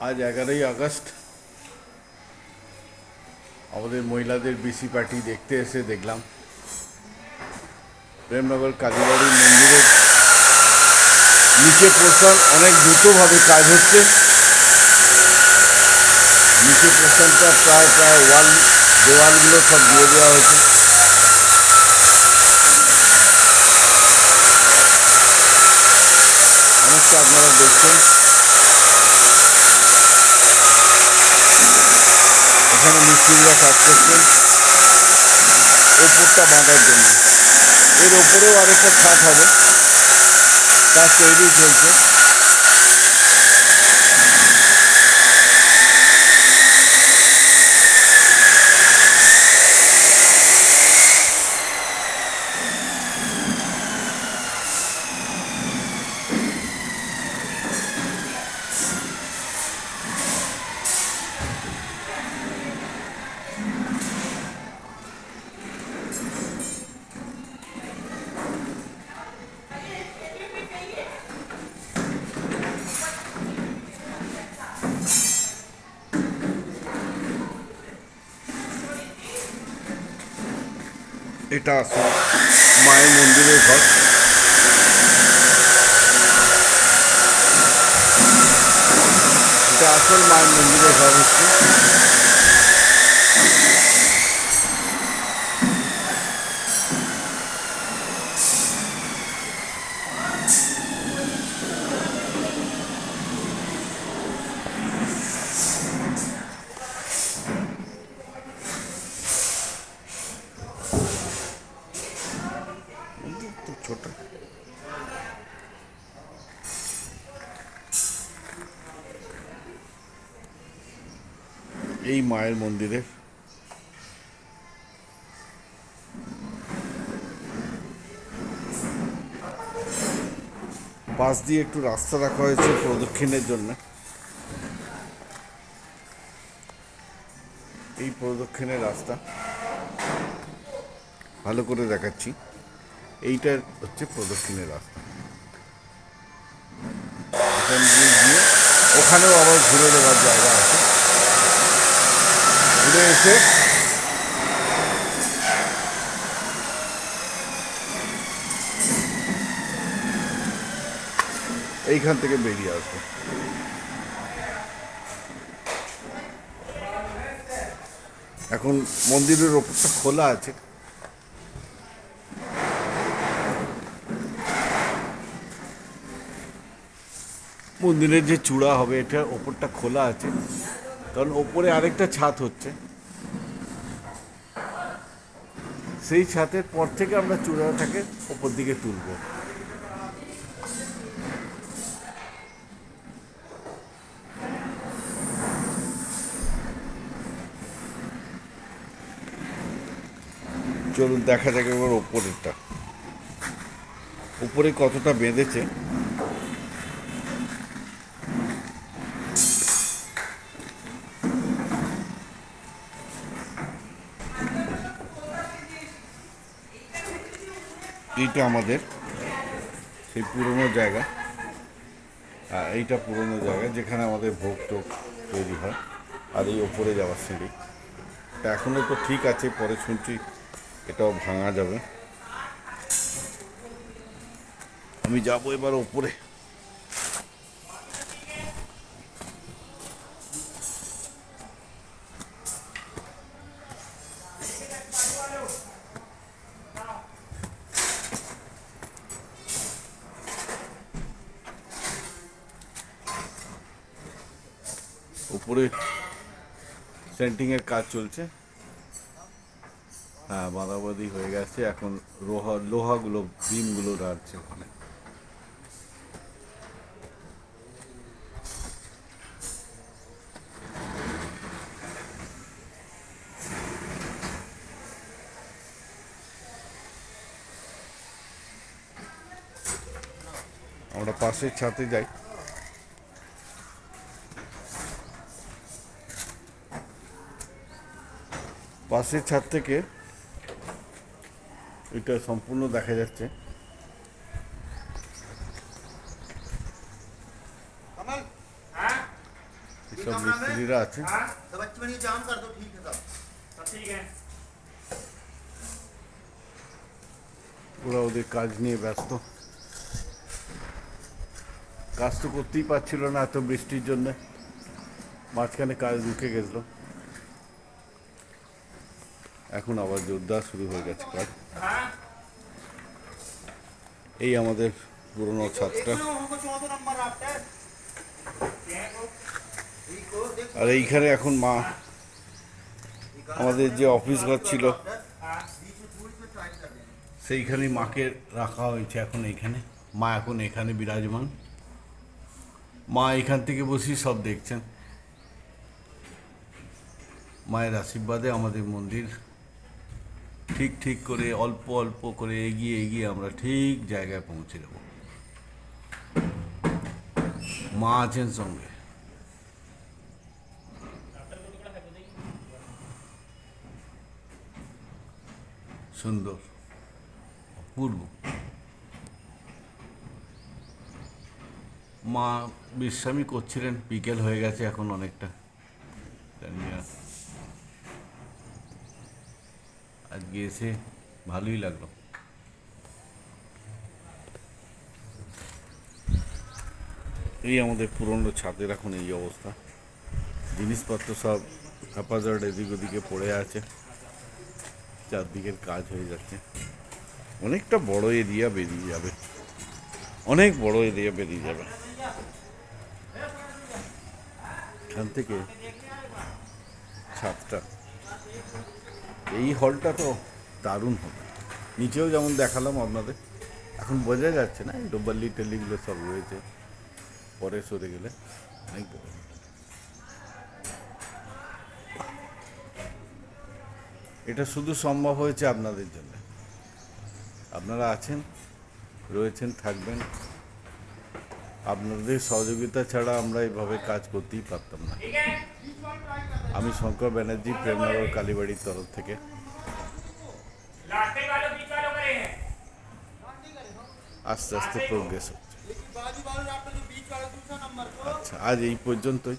আজ 11ই আগস্ট। আমাদের মহিলাদের বিসি পার্টি দেখতে এসে দেখলাম প্রেমনগর কালীবাড়ির মন্দিরের নিচে পোর্শন অনেক দ্রুতভাবে কাজ হচ্ছে। নিচে পোর্শনটা প্রায় দেওয়ালগুলো সব দিয়ে দেওয়া হয়েছে। অনেকটা আপনারা দেখছেন এখানে মিস্ত্রিরা কাজ করছেন ওপরটা বাঁধার জন্য। এর ওপরেও আরেকটা ছাদ হবে, তার তৈরি চলছে। এটা আসল মায়ের মন্দিরের ঘর। এটা আসল মায়ের মন্দিরের ঘর হচ্ছে। তো ছোট এই মায়ের মন্দিরের পাশ দিয়ে একটু রাস্তা রাখা হয়েছে প্রদক্ষিণের জন্য। এই প্রদক্ষিণের রাস্তা ভালো করে দেখাচ্ছি। এইটা হচ্ছে প্রদক্ষিণের রাস্তা। এখান দিয়ে গিয়ে ওখানেও আবার ঘুরে দেওয়ার জায়গা আছে। ঘুরে এসে এইখান থেকে বেরিয়ে আসবে। এখন মন্দিরের ওপরটা খোলা আছে। মন্দিরের যে চূড়া হবে এটা ওপরটা খোলা আছে, কারণ ওপরে আরেকটা ছাদ হচ্ছে। সেই ছাদের পর থেকে আমরা চূড়াটাকে ওপর দিকে তুলব। চলুন দেখা যাক এবার ওপরেরটা, উপরে কতটা বেঁধেছে। এইটা আমাদের সেই পুরনো জায়গা, এইটা পুরনো জায়গা যেখানে আমাদের ভোগ টোগ তৈরি হয়। আর এই ওপরে যাওয়ার সিঁড়ি তা এখনও তো ঠিক আছে, পরে শুনছি এটাও ভাঙা যাবে। আমি যাবো এবার ওপরে। উপরে সেন্টিংয়ের কাজ চলছে। হ্যাঁ, বাঁধাবাঁধি হয়ে গেছে। এখন লোহাগুলো বিমগুলো রাখছে ওখানে। আমরা পাশের ছাদে যাই। পাশের ছাদ থেকে এটা সম্পূর্ণ দেখা যাচ্ছে। सब मिस्त्रीरा আছে। सब अच्छी बनी जाम कर दो ठीक है सब सब ठीक है ওরা ওদের কাজ নিয়ে ব্যস্ত। কাজ তো করতেই পারছিল না এত বৃষ্টির জন্য, মাঝখানে কাজ রুকে গেছিল। এখন আবার জোরদার শুরু হয়ে গেছে কাজ। এই আমাদের পুরনো ছাদটা, আর এইখানে এখন মা আমাদের যে অফিস ঘর ছিল সেইখানেই মাকে রাখা হয়েছে এখন এইখানে। মা এখন এখানে বিরাজমান। মা এখান থেকে বসেই সব দেখছেন। মায়ের আশীর্বাদে আমাদের মন্দির ঠিক ঠিক করে অল্প অল্প করে এগিয়ে এগিয়ে আমরা ঠিক জায়গায় পৌঁছে দেব। মা আছেন সঙ্গে। সুন্দর, অপূর্ব। মা বিশ্রামই করছিলেন, বিকেল হয়ে গেছে এখন অনেকটা। আজকে এসে ভালোই লাগলো। এই আমাদের পুরনো ছাদের এখন এই অবস্থা, জিনিসপত্র সব হ্যাপাজার্ড এদিক ওদিকে পড়ে আছে। চারদিকের কাজ হয়ে যাচ্ছে। অনেকটা বড় এরিয়া বেরিয়ে যাবে, অনেক বড় এরিয়া বেরিয়ে যাবে এখান থেকে। ছাদটা, এই হলটা তো দারুণ হবে। নিচেও যেমন দেখালাম আপনাদের, এখন বোঝা যাচ্ছে না, এই ডোবাল্লি টেলিগুলো সব রয়েছে, পরে সরে গেলে অনেক বড়। এটা শুধু সম্ভব হয়েছে আপনাদের জন্য। আপনারা আছেন, রয়েছেন, থাকবেন। আপনাদের সহযোগিতা ছাড়া আমরা এভাবে কাজ করতেই পারতাম না। আমি শঙ্কর ব্যানার্জি, প্রেমনগর কালীবাড়ির তরফ থেকে। আস্তে আস্তে প্রোগ্রেস হচ্ছে। আচ্ছা, আজ এই পর্যন্তই।